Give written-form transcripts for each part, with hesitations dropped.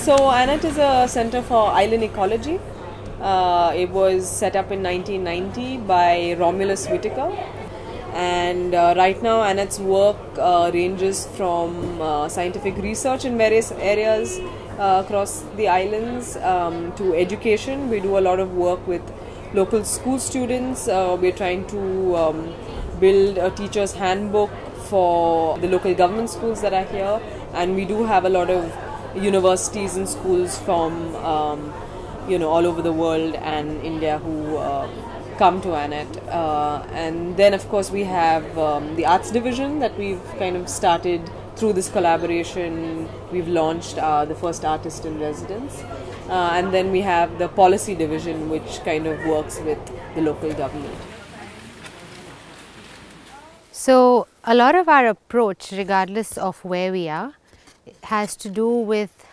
So ANET is a center for island ecology. It was set up in 1990 by Romulus Whitaker. And right now ANET's work ranges from scientific research in various areas across the islands to education. We do a lot of work with local school students. We're trying to build a teacher's handbook for the local government schools that are here, and we do have a lot of universities and schools from all over the world and India who come to ANET. And then of course we have the arts division that we've kind of started through this collaboration. We've launched the first artist in residence. And then we have the policy division, which kind of works with the local government. So a lot of our approach, regardless of where we are, has to do with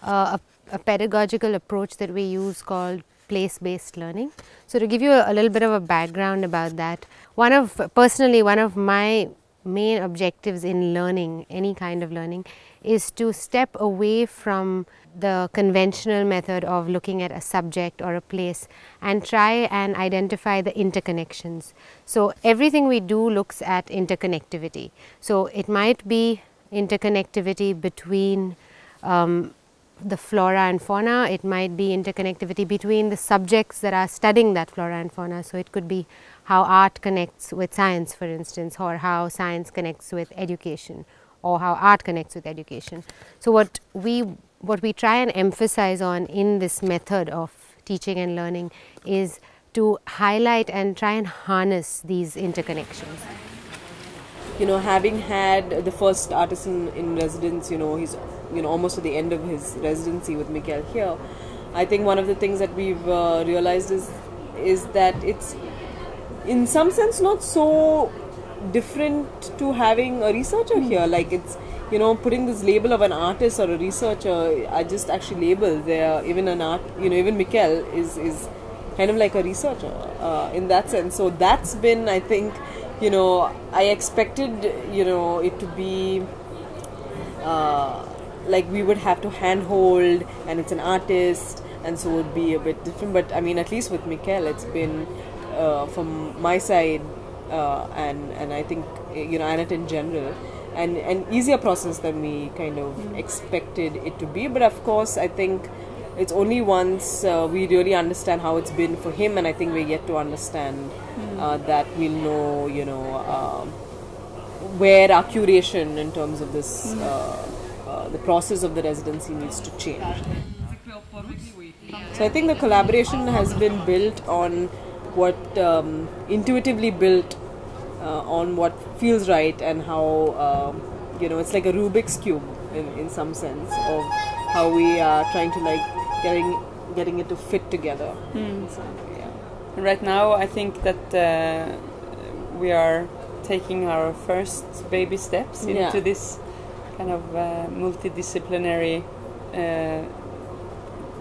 a pedagogical approach that we use called place-based learning. So to give you a little bit of a background about that, personally one of my main objectives in learning, any kind of learning, is to step away from the conventional method of looking at a subject or a place and try and identify the interconnections. So everything we do looks at interconnectivity. So it might be interconnectivity between the flora and fauna, it might be interconnectivity between the subjects that are studying that flora and fauna. So it could be how art connects with science, for instance, or how science connects with education, or how art connects with education. So what we try and emphasize on in this method of teaching and learning is to highlight and try and harness these interconnections. Having had the first artist in residence, he's almost at the end of his residency with Mikhail here, I think one of the things that we've realized is that it's in some sense not so different to having a researcher here. Like it's putting this label of an artist or a researcher, I just actually label there even even Mikhail is kind of like a researcher in that sense. So that's been, I think, I expected it to be like we would have to handhold, and it's an artist, and so it would be a bit different. But I mean, at least with Mikhail, it's been from my side and I think ANET in general, an easier process than we kind of expected it to be. But of course, I think it's only once we really understand how it's been for him, and I think we're yet to understand that we'll know, where our curation in terms of this, the process of the residency needs to change. So I think the collaboration has been built on what intuitively built on what feels right, and how it's like a Rubik's cube in some sense of how we are trying to like getting it to fit together. So, yeah. Right now I think that we are taking our first baby steps into this kind of multidisciplinary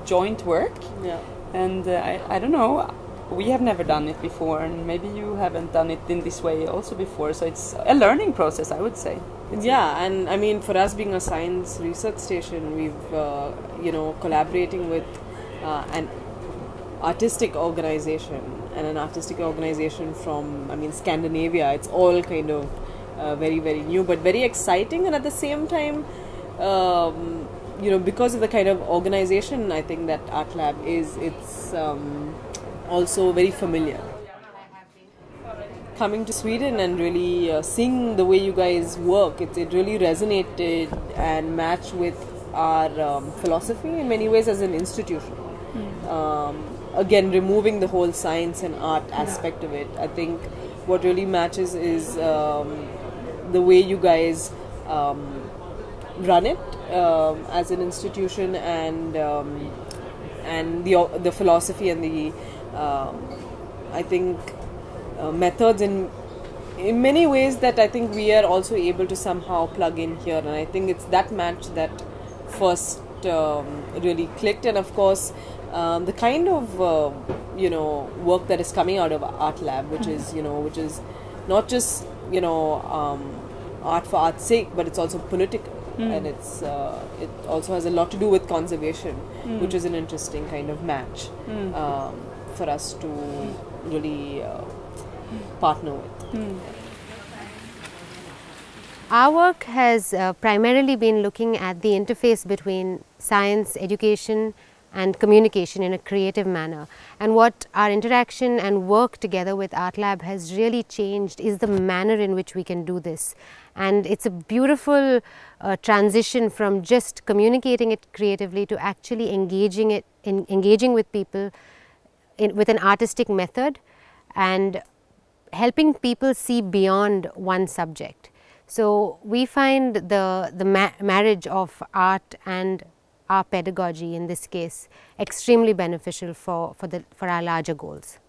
joint work. And I don't know, we have never done it before, and maybe you haven't done it in this way also before, so it's a learning process, I would say. And I mean, for us being a science research station, we've collaborating with an artistic organization, and an artistic organization from, Scandinavia. It's all kind of very, very new, but very exciting, and at the same time, because of the kind of organization I think that Art Lab is, it's also very familiar. Coming to Sweden and really seeing the way you guys work, it really resonated and matched with our philosophy in many ways as an institution. Again, removing the whole science and art aspect of it, I think what really matches is the way you guys run it as an institution, and the philosophy and the I think methods in many ways that I think we are also able to somehow plug in here, and I think it's that match that first really clicked. And of course the kind of work that is coming out of Art Lab, which is which is not just art for art's sake, but it's also political. and it also has a lot to do with conservation, which is an interesting kind of match for us to really partner with. Our work has primarily been looking at the interface between science, education and communication in a creative manner. And what our interaction and work together with Art Lab has really changed is the manner in which we can do this. And it's a beautiful transition from just communicating it creatively to actually engaging with people with an artistic method and helping people see beyond one subject. So we find the marriage of art and our pedagogy in this case extremely beneficial for our larger goals.